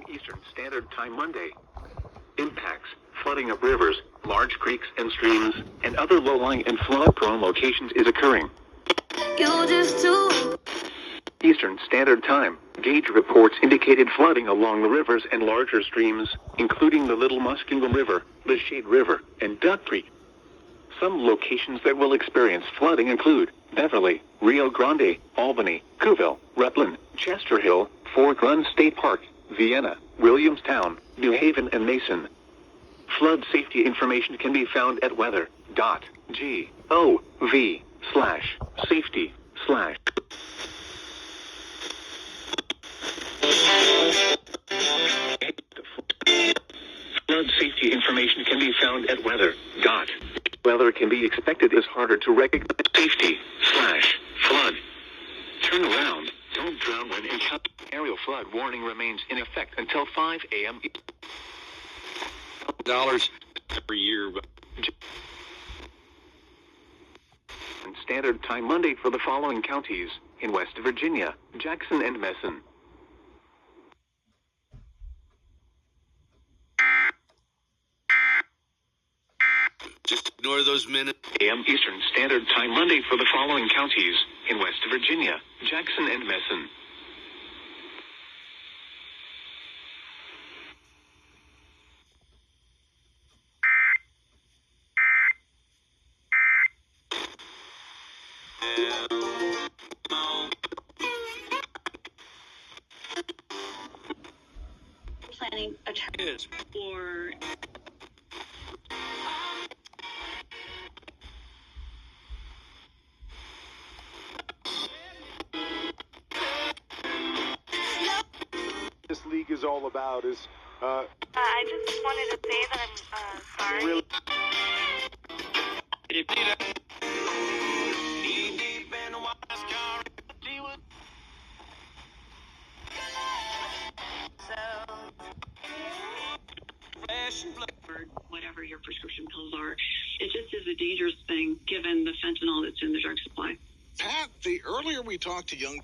Eastern Standard Time Monday. Impacts, flooding of rivers, large creeks and streams, and other low-lying and flood-prone locations is occurring. Eastern Standard Time. Gauge reports indicated flooding along the rivers and larger streams, including the Little Muskingum River, the Shade River, and Duck Creek. Some locations that will experience flooding include Beverly, Rio Grande, Albany, Cooville, Rutland, Chester Hill, Fort Run State Park, Vienna, Williamstown, New Haven, and Mason. Flood safety information can be found at weather.gov/safety/. Flood safety information can be found at weather. Weather can be expected is harder to recognize. Safety/flood. Turn around. Don't drown when encountered. Aerial flood warning remains in effect until 5 a.m. Dollars per year. Standard Time Monday for the following counties in West Virginia: Jackson and Messon. Just ignore those minutes. AM Eastern Standard Time Monday for the following counties in West Virginia: Jackson and Messon. Planning a term or this league is all about is I just wanted to say that I'm sorry. really or whatever your prescription pills are. It just is a dangerous thing given the fentanyl that's in the drug supply. Pat, the earlier we talked to young